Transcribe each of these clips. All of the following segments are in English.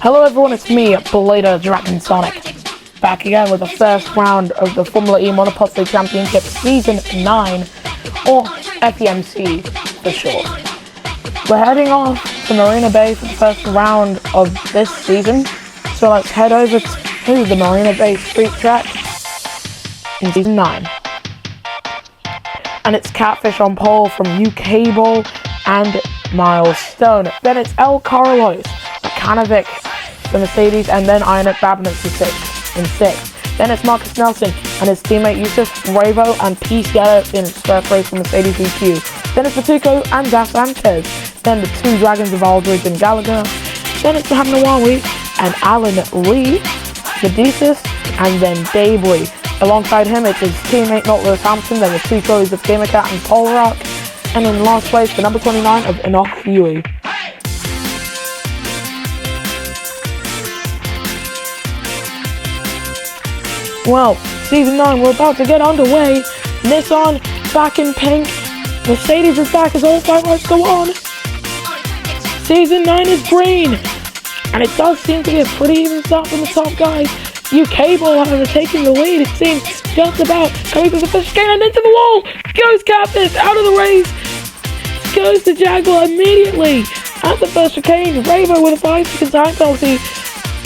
Hello everyone, it's me, Belater Dragon Sonic, back again with the first round of the Formula E Monopoly Championship Season 9, or F.E.M.C for short. We're heading off to Marina Bay for the first round of this season, so let's head over to the Marina Bay Street Track in Season 9. And it's Catfish on pole from UK Ball and Milestone. Then it's El Carlos, Mechanovic, the Mercedes, and then Iron Babinets in sixth. Then it's Marcus Nelson and his teammate Yusuf Ravo and P. in his first race for Mercedes EQ. Then it's Matuko and Da Sanchez. Then the two dragons of Aldridge and Gallagher. Then it's Mohamed Nawawi and Alan Lee, Medicis, and then Dabley. Alongside him, it's his teammate Not Lewis Hampton, then the two trophies of Gamercat and Polrock, and in last place, the number 29 of Enoch Huey. Well, Season 9, we're about to get underway. Nissan back in pink. Mercedes is back as all 5 lights go on. Season 9 is green. And it does seem to be a pretty even start from the top guys. UK Ball, however, taking the lead, it seems, just about. Coming to the first chicane and into the wall. Goes Catfish out of the race. Goes to Jaguar immediately. At the first chicane, Ravo with a 5-second time penalty,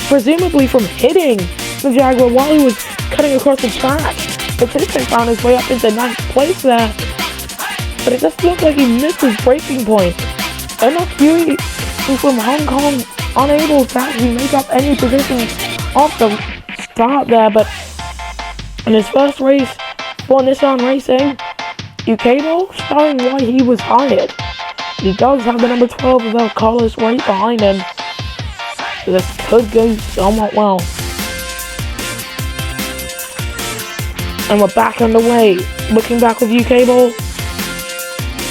presumably from hitting the Jaguar while he was cutting across the track. But Tito found his way up into 9th place there. But it just looked like he missed his braking point. Enoch Huey, who's from Hong Kong, unable to actually make up any positions off the start there, but in his first race for Nissan Racing, UK Ball showing why he was hired. He does have the number 12 of El Carlos right behind him, so this could go somewhat well. And we're back underway, looking back with UK Ball,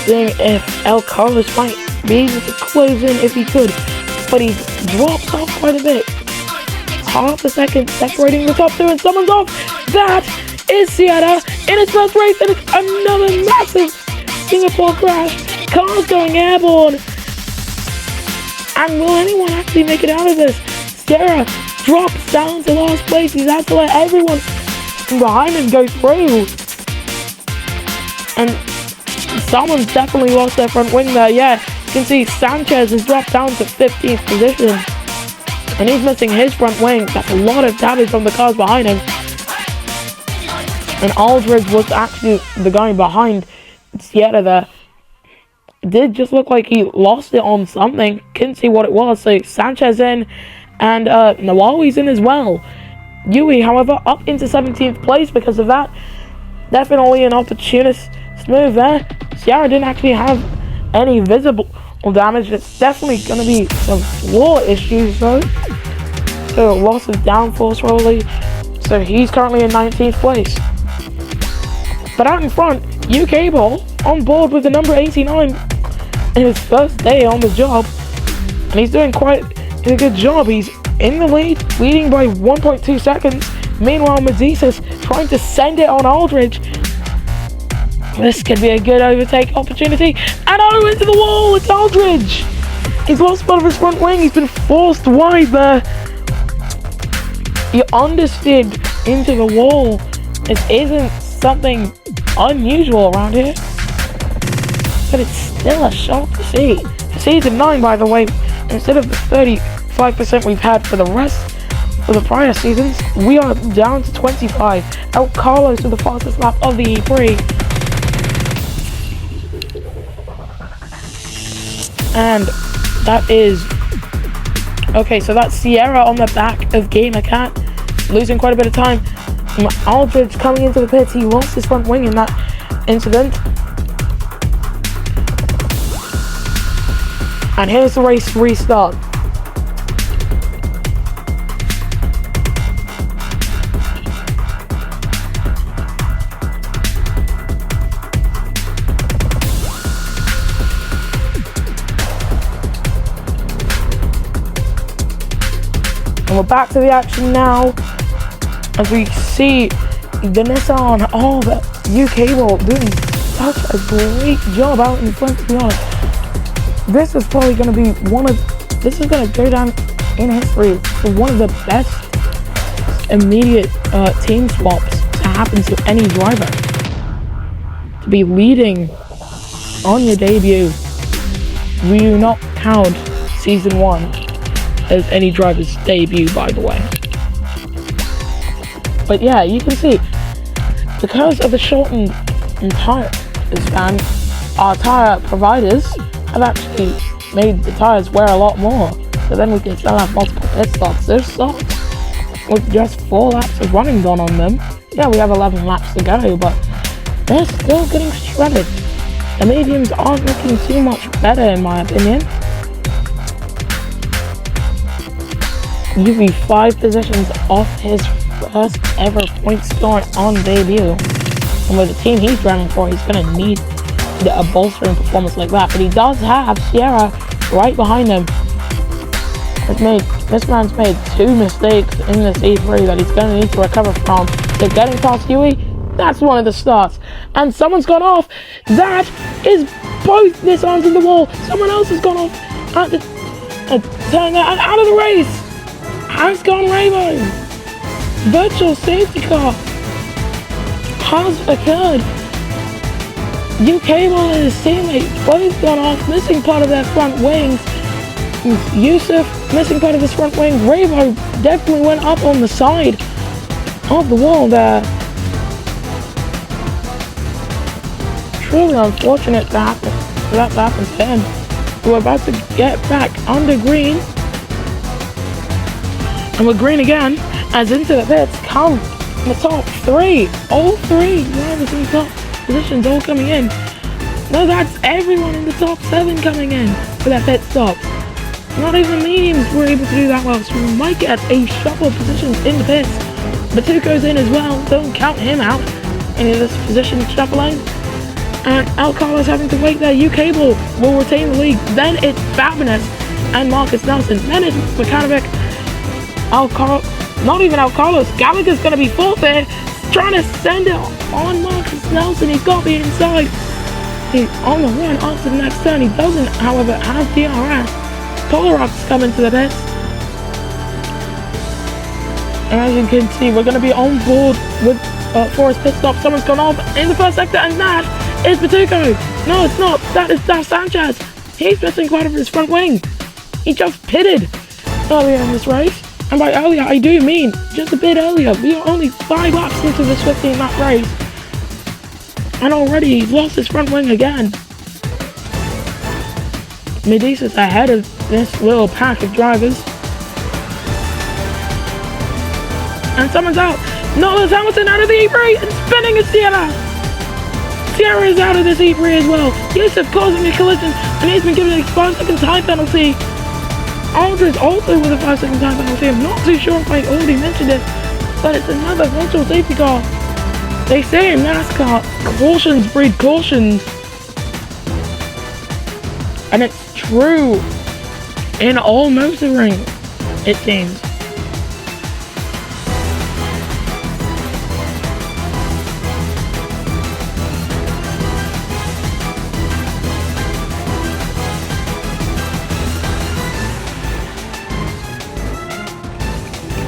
seeing if El Carlos might be able to close in if he could, but he drops off quite a bit. Half a second separating the top two, and someone's off. That is Sierra in his first race, and it's another massive Singapore crash. Cars going airborne. And will anyone actually make it out of this? Sierra drops down to last place. He's had to let everyone behind him go through. And someone's definitely lost their front wing there. Yeah, you can see Sanchez has dropped down to 15th position. And he's missing his front wing. That's a lot of damage from the cars behind him. And Aldridge was actually the guy behind Sierra there. It did just look like he lost it on something. Couldn't see what it was. So Sanchez in and Nawawi's in as well. Yui, however, up into 17th place because of that. Definitely an opportunist move there. Sierra didn't actually have any visible damage. It's definitely going to be some floor issues though. So loss of downforce probably. So he's currently in 19th place. But out in front, UK Ball on board with the number 89 in his first day on the job. And he's doing quite a good job. He's in the lead, leading by 1.2 seconds. Meanwhile, Medicis trying to send it on Aldridge. This could be a good overtake opportunity. And into the wall, it's Aldridge. He's lost part of his front wing. He's been forced wide there. He understeered into the wall. This isn't something unusual around here, but it's still a shock to see. For Season 9, by the way, instead of the 35% we've had for the rest of the prior seasons, we are down to 25. El Carlos with the fastest lap of the Prix. And that is okay, so that's Sierra on the back of Gamercat, losing quite a bit of time. Aldridge coming into the pits, he lost his front wing in that incident. And here's the race restart. And we're back to the action now, as we see the Nissan of UK Ball doing such a great job out in front, to be honest. This is probably going to be this is going to go down in history for one of the best immediate team swaps to happen to any driver. To be leading on your debut, we do not count Season 1 as any driver's debut, by the way. But yeah, you can see, because of the shortened tire span, our tire providers have actually made the tires wear a lot more, so then we can still have multiple pit stops. There's stops with just 4 laps of running done on them. Yeah, we have 11 laps to go, but they're still getting shredded. The mediums aren't looking too much better, in my opinion. UV 5 positions off his first ever point score on debut. And with the team he's driving for, he's going to need a bolstering performance like that. But he does have Sierra right behind him. This man's made 2 mistakes in this E3 that he's going to need to recover from. So getting past Yui, that's one of the starts. And someone's gone off. That is both Nissans in the wall. Someone else has gone off at the turn out of the race. Has gone Rainbow. Virtual safety car has occurred. UK and his teammates both gone off, missing part of their front wings. Yusuf missing part of his front wing. Ravo definitely went up on the side of the wall there. Truly unfortunate for that to happen to him. We're about to get back under green. And we're green again as into the pits come the top 3. All 3 drivers in the top positions all coming in. No, that's everyone in the top 7 coming in for their pit stops. Not even the mediums were able to do that well, so we might get a shuffle of positions in the pits. Batuco's in as well, don't count him out in this position shuffling. And Al Carlos having to wait there. UK will retain the lead. Then it's Fabinus and Marcus Nelson. Then it's Mechanovic. Not even Al Carlos. Gallagher's going to be fourth there, trying to send it on Marcus Nelson. He's got the inside. He's on the run after the next turn. He doesn't, however, have DRS. Polarox coming to the pits. And as you can see, we're going to be on board with Forest pit stop. Someone's gone off in the first sector, and that is Batuco. No, it's not. That is Das Sanchez. He's missing part of his front wing. He just pitted earlier in this race. And by earlier, I do mean just a bit earlier. We are only 5 laps into this 15-lap race. And already he's lost his front wing again. Medisa's ahead of this little pack of drivers. And someone's out. No, there's Hamilton out of the E3 and spinning is Sierra. Sierra is out of this E3 as well. Yusuf causing a collision and he's been given a 5-second time penalty. Aldridge also with a 5-second time penalty. I'm not too sure if I already mentioned it, but it's another virtual safety car. They say in NASCAR, cautions breed cautions. And it's true in all motoring, it seems.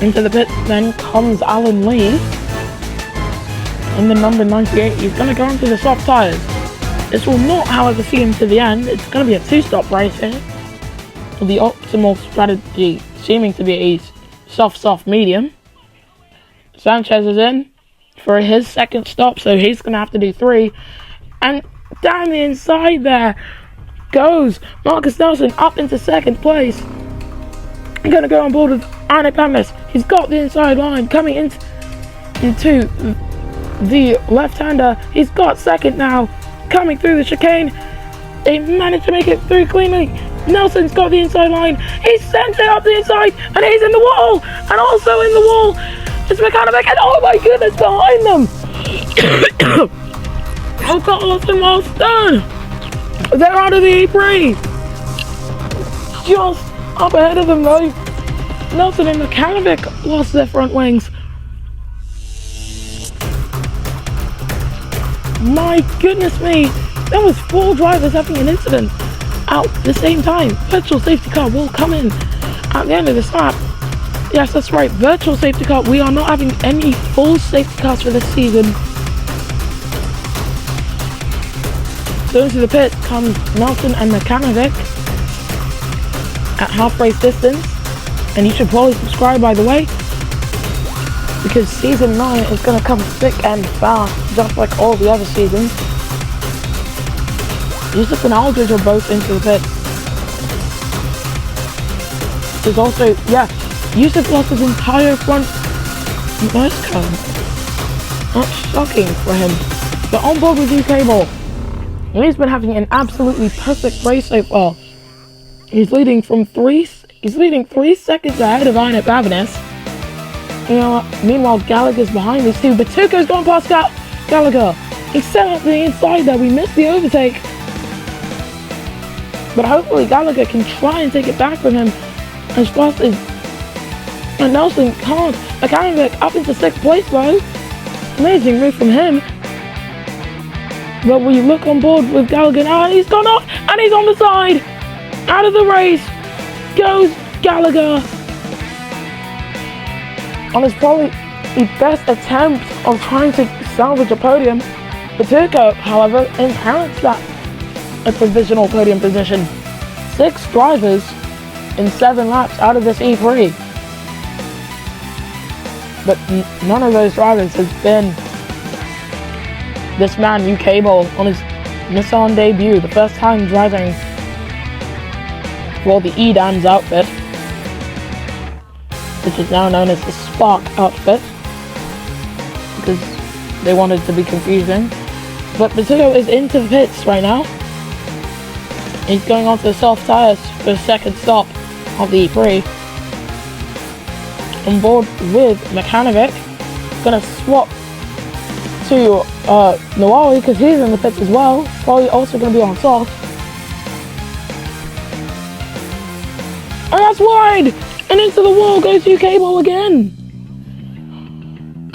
Into the pit then comes Alan Lee in the number 98. He's going to go onto the soft tyres. This will not, however, see him to the end. It's going to be a 2-stop race here. The optimal strategy seeming to be a soft medium. Sanchez is in for his second stop, so he's going to have to do 3. And down the inside there goes Marcus Nelson up into second place. I'm going to go on board with Arne Pamlis. He's got the inside line coming into the left-hander. He's got second now, coming through the chicane. They managed to make it through cleanly. Nelson's got the inside line. He sends it up the inside, and he's in the wall. And also in the wall is Mechanovic, and oh my goodness, behind them. Oh, Carlos and Miles Stone. They're out of the E3. Just up ahead of them though. Nelson and Mechanovic lost their front wings. My goodness me, there was 4 drivers having an incident out at the same time. Virtual safety car will come in at the end of this lap. Yes, that's right, virtual safety car. We are not having any full safety cars for this season. So into the pit comes Nelson and Mechanovic at half race distance. And you should probably subscribe, by the way, because season 9 is going to come thick and fast, just like all the other seasons. Yusuf and Aldridge are both into the pit. There's also, yeah, Yusuf lost his entire front nose cone. Not shocking for him. But on board with UK Ball. He's been having an absolutely perfect race so far. He's leading 3 seconds ahead of Iron Bavinus. You know what? Meanwhile, Gallagher's behind these two. Batuco's gone past Gallagher. He set up the inside there. We missed the overtake. But hopefully Gallagher can try and take it back from him as fast as... And Nelson can't. Mechanovic up into 6th place though. Amazing move from him. But we look on board with Gallagher now, and he's gone off, and he's on the side. Out of the race goes Gallagher. On his probably the best attempt of trying to salvage a podium. Batuco, however, inherits that a provisional podium position. 6 drivers in 7 laps out of this E3. But none of those drivers has been this man, UK Ball, on his Nissan debut, the first time driving for the Edam's outfit, which is now known as the Spark outfit, because they wanted to be confusing. But Batuco is into the pits right now. He's going on to the soft tyres for the second stop of the E3. On board with Mechanovic. Gonna swap to Nawali because he's in the pits as well. Probably also gonna be on soft. And that's wide! And into the wall goes UK Ball again.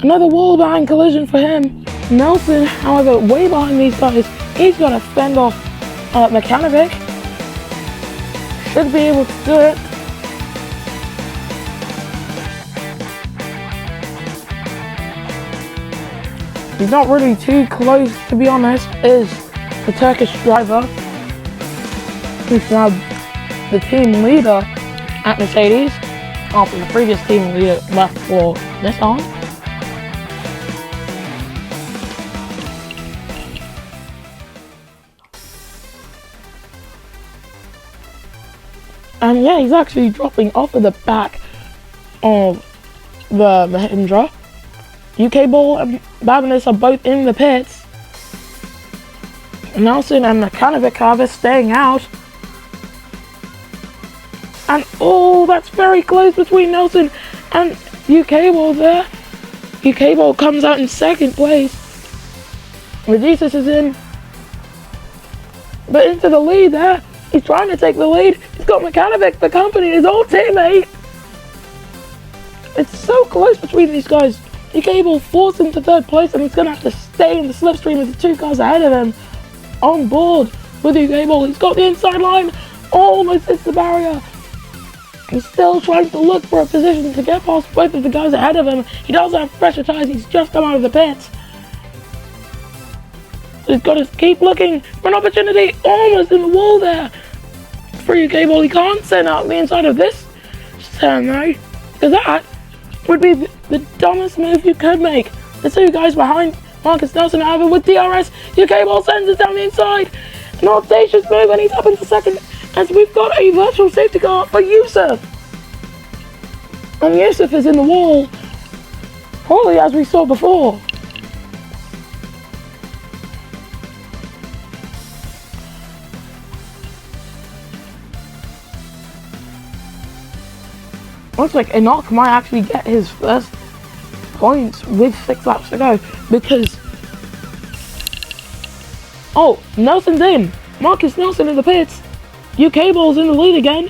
Another wall behind collision for him. Nelson, however, way behind these guys. He's got to fend off Mechanovic. Should be able to do it. He's not really too close, to be honest, is the Turkish driver, who's now the team leader at Mercedes, after the previous team leader left for Nissan. And yeah, he's actually dropping off of the back of the Mahindra. UK Ball and Bavinus are both in the pits. Nelson and Mechanovic, however, staying out. And oh, that's very close between Nelson and UK Ball there. UK Ball comes out in second place. Radicis is in. But into the lead there. He's trying to take the lead. He's got Mechanovic for company, his old teammate. It's so close between these guys. UK Ball forced into third place, and he's going to have to stay in the slipstream with the 2 cars ahead of him. On board with UK Ball. He's got the inside line. Almost hits the barrier. He's still trying to look for a position to get past both of the guys ahead of him. He does have fresher tyres. He's just come out of the pits. So he's got to keep looking for an opportunity. Almost in the wall there for UK Ball. He can't send out the inside of this turn though, because that would be the dumbest move you could make. The 2 guys behind Marcus Nelson, however, with DRS, UK Ball sends it down the inside. An audacious move, and he's up into second as we've got a virtual safety car for Yusuf. And Yusuf is in the wall, probably as we saw before. Looks like Enoch might actually get his first points with 6 laps to go, because oh, Nelson's in. Marcus Nelson in the pits. UK Ball's in the lead again,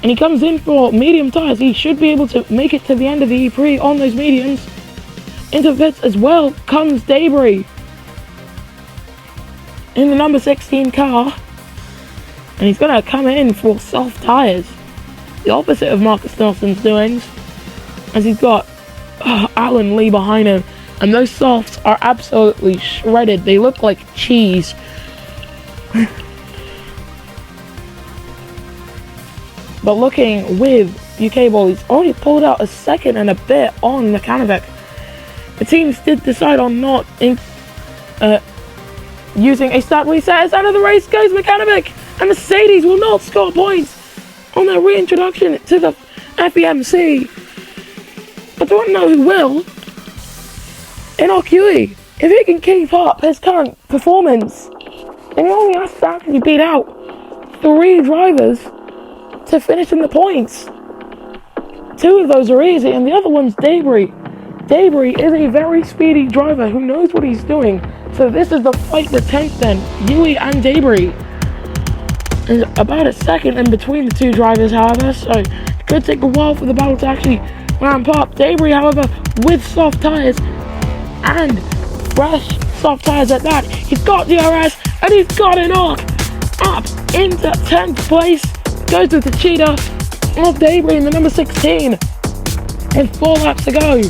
and he comes in for medium tyres. He should be able to make it to the end of the E3 on those mediums. Into the pits as well comes Debris in the number 16 car, and he's going to come in for soft tyres. the opposite of Marcus Nelson's doings, as he's got Alan Lee behind him, and those softs are absolutely shredded. They look like cheese. But looking with UK Ball, he's already pulled out a second and a bit on Mechanovic. The teams did decide on not using a start reset. As out of the race goes Mechanovic, and Mercedes will not score points on their reintroduction to the F.E.M.C. But do I know who will? NRQE. If he can keep up his current performance, then he only has to actually beat out 3 drivers to finish in the points. 2 of those are easy, and the other one's Debris. Debris is a very speedy driver who knows what he's doing. So this is the fight for 10th then. Yui and Debris. There's about a second in between the 2 drivers, however, so it could take a while for the battle to actually ramp up. Debris, however, with soft tyres and fresh soft tyres at that. He's got DRS and he's got a knock up into 10th place. Goes with the cheetah of Debris in the number 16. And 4 laps to go.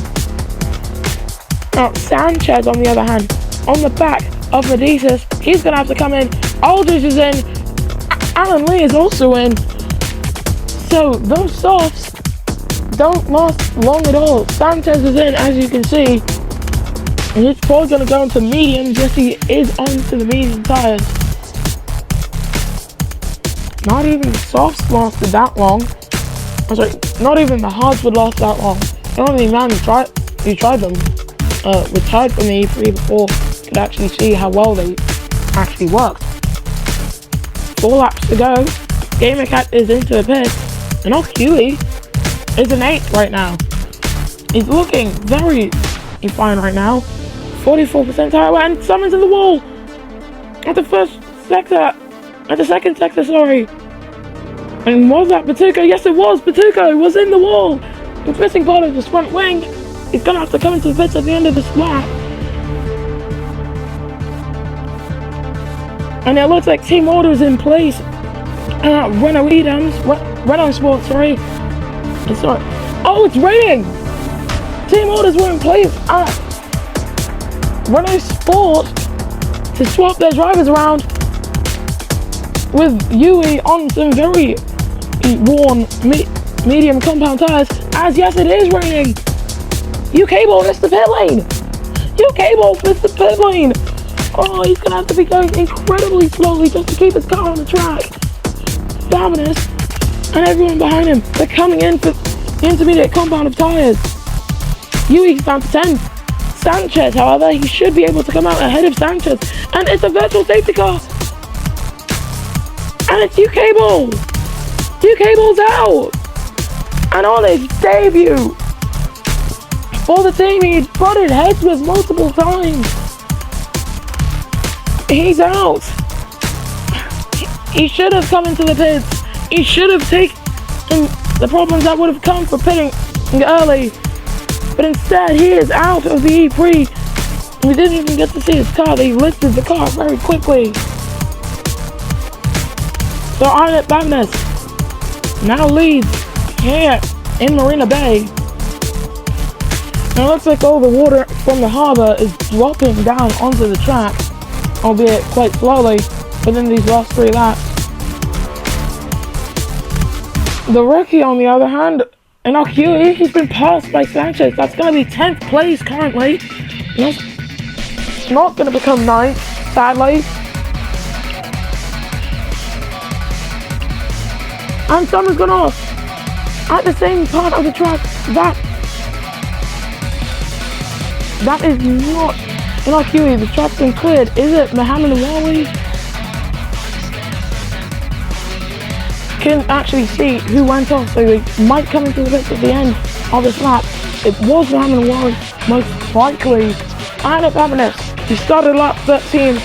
Now, Sanchez, on the other hand, on the back of Medicis, he's going to have to come in. Aldridge is in. Alan Lee is also in. So, those softs don't last long at all. Sanchez is in, as you can see. And he's probably going to go into mediums. Yes, he is onto the medium tyres. Not even the softs lasted that long. I'm sorry, not even the hards would last that long. The only man who tried them retired from the E3 before could actually see how well they actually worked. 4 laps to go. GamerCat is into the pit. And Huey is an 8th right now. He's looking very fine right now. 44% tire wear, and summons in the wall at the first sector. At the second sector, sorry. And was that Batuco? Yes, it was. Batuco was in the wall. He's missing part of his front wing. He's going to have to come into the pits at the end of this lap. And it looks like team orders in place. Renault Sport, sorry. Oh, it's raining. Team orders were in place at Renault Sport to swap their drivers around with Yui on some very worn medium compound tyres. As yes, it is raining. UK Ball missed the pit lane. UK Ball missed the pit lane. Oh, he's gonna have to be going incredibly slowly just to keep his car on the track. Dominus and everyone behind him, they're coming in for the intermediate compound of tyres. Yui's down to 10. Sanchez, however, he should be able to come out ahead of Sanchez. And it's a virtual safety car. And it's UK Ball. UK Ball's out. And on his debut for the team, he'd butted heads with multiple times. He's out. He should have come into the pits. He should have taken the problems that would have come for pitting early. But instead, he is out of the E-Prix. We didn't even get to see his car. They lifted the car very quickly. So Arnett Bagnes now leads here in Marina Bay. Now it looks like all the water from the harbour is dropping down onto the track, albeit quite slowly within these last 3 laps. The rookie, on the other hand, in Huey, he's been passed by Sanchez. That's going to be 10th place currently. That's not going to become 9th, sadly. And someone's gone off at the same part of the track. That is not in Huey. The track's been cleared. Is it Mohammed Awawi? Couldn't actually see who went off, so they might come into the pits at the end of this lap. It was Mohammed Awawi, most likely. And at Fabulous, he started lap 13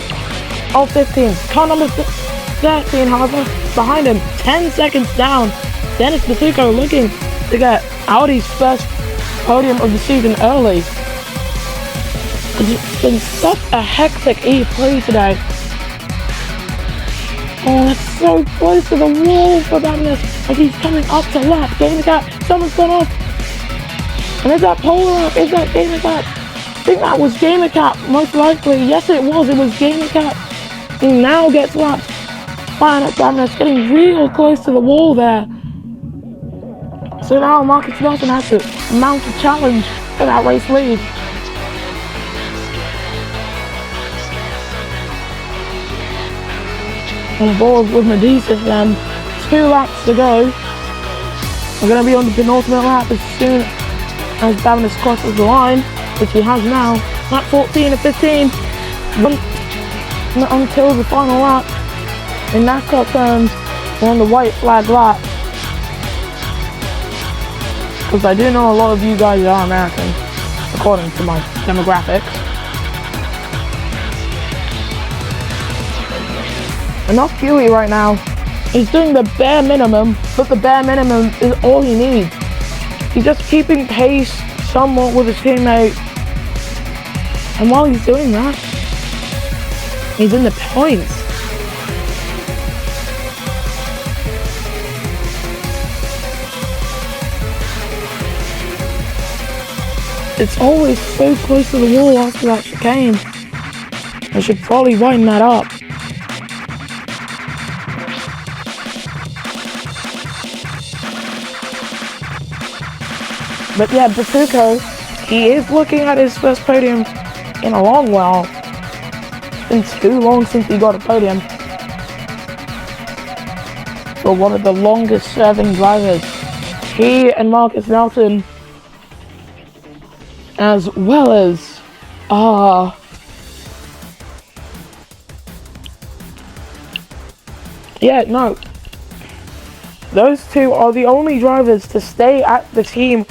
of 15. Car number 13, however, behind him, 10 seconds down. Dennis Batuco looking to get Audi's first podium of the season early. It's been such a hectic E3 today. Oh, that's so close to the wall for Badness. As he's coming up to left. Gamer Cat. Someone's gone off. And is that Polar up? Is that Gamer Cat? I think that was Gamer Cat, most likely. Yes, it was. It was Gamer Cat. He now gets lapped. Planet Badness getting real close to the wall there. So now Marcus Nelson has to mount a challenge for that race lead. On board with Medicis then. 2 laps to go. We're going to be on the penultimate lap as soon as Badness crosses the line, which he has now. Lap 14 of 15. Until the final lap. In NASCAR terms, we're on the white flag lap. Because I do know a lot of you guys are American, according to my demographics. And F.E.M.C right now is doing the bare minimum, but the bare minimum is all he needs. He's just keeping pace somewhat with his teammate. And while he's doing that, he's in the points. It's always so close to the wall after that chicane. I should probably widen that up. But yeah, Batuco, he is looking at his first podium in a long while. It's been too long since he got a podium. For one of the longest serving drivers. He and Marcus Nelson, as well as those two are the only drivers to stay at the team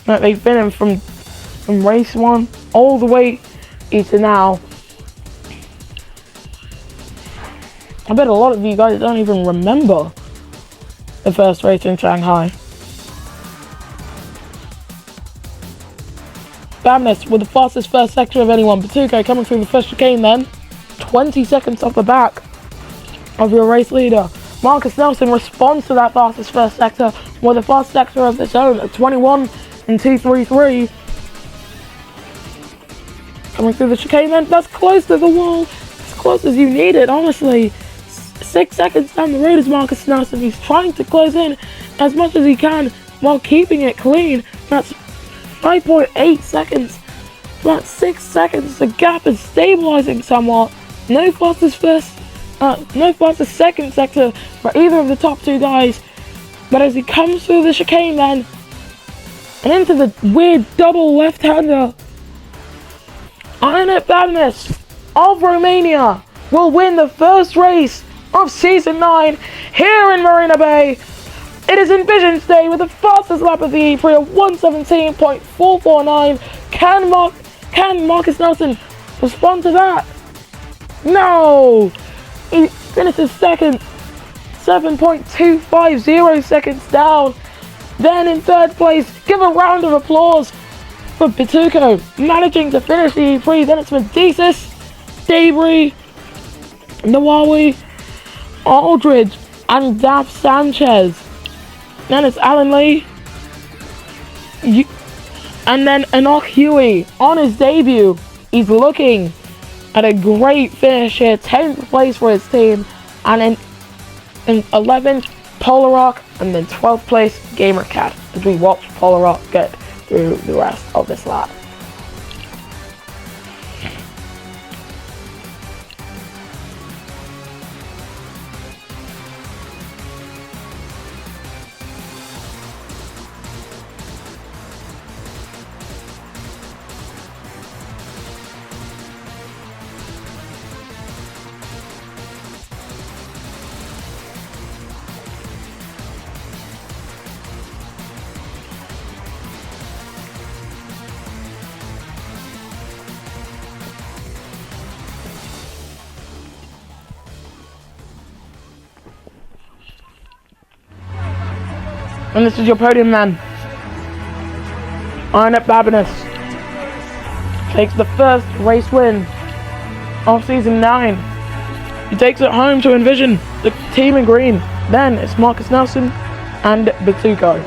that they've been in from race 1 all the way to now. I bet a lot of you guys don't even remember the first race in Shanghai. Badness with the fastest first sector of anyone. Batuco coming through the first chicane then. 20 seconds off the back of your race leader. Marcus Nelson responds to that fastest first sector with a fast sector of its own at 21 and 233. Coming through the chicane then. That's close to the wall. As close as you need it, honestly. 6 seconds down the road is Marcus Nelson. He's trying to close in as much as he can while keeping it clean. That's 5.8 seconds. About 6 seconds. The gap is stabilizing somewhat. No fastest second sector for either of the top 2 guys. But as he comes through the chicane then, and into the weird double left-hander, Badness of Romania will win the first race of Season 9 here in Marina Bay. It is Envision's day with the fastest lap of the E-Prix of 1:17.449. Can Marcus Nelson respond to that? No! He finishes second, 7.250 seconds down. Then in third place, give a round of applause for Batuco, managing to finish the E-Prix. Then it's Medicis, Debris, Nawawi, Aldridge, and Daph Sanchez. Then it's Alan Lee, and then Enoch Huey on his debut. He's looking at a great finish here, 10th place for his team, and in 11th Polar Rock, and then 12th place Gamer Cat as we watch Polar Rock get through the rest of this lap. And this is your podium man. Badness takes the first race win of Season 9. He takes it home to Envision, the team in green. Then it's Marcus Nelson and Batuko.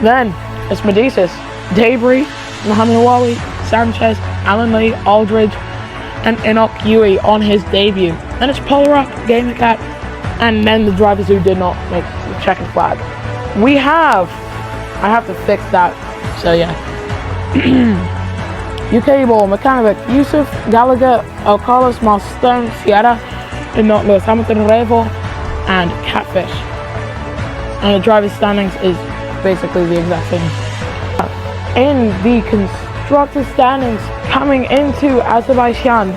Then it's Medicis, Debris, Mohamed Nawawi, Sanchez, Alan Lee, Aldridge, and Enoch Yui on his debut. Then it's Polarock, Gamer Cat, and then the drivers who did not make the checkered flag. I have to fix that, so yeah. UK Ball, Mechanic, Yusuf, Gallagher, El Carlos, Miles Stone, Sierra, and not Lewis Hamilton, Revo, and Catfish. And the driver's standings is basically the exact same. In the constructor standings, coming into Azerbaijan,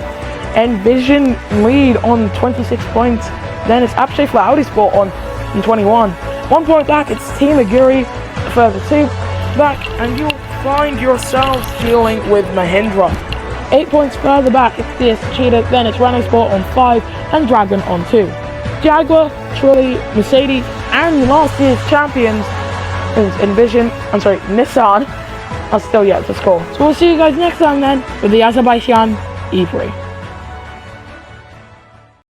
Envision lead on 26 points. Then it's Akshay for Audi Sport on 21. 1 point back, it's Team Aguri further 2 back, and you'll find yourselves dealing with Mahindra. 8 points further back, it's DS Cheetah, then it's Renault Sport on 5 and Dragon on 2. Jaguar, Trulli, Mercedes, and last year's champions Nissan are still yet to score. So we'll see you guys next time then with the Azerbaijan E3.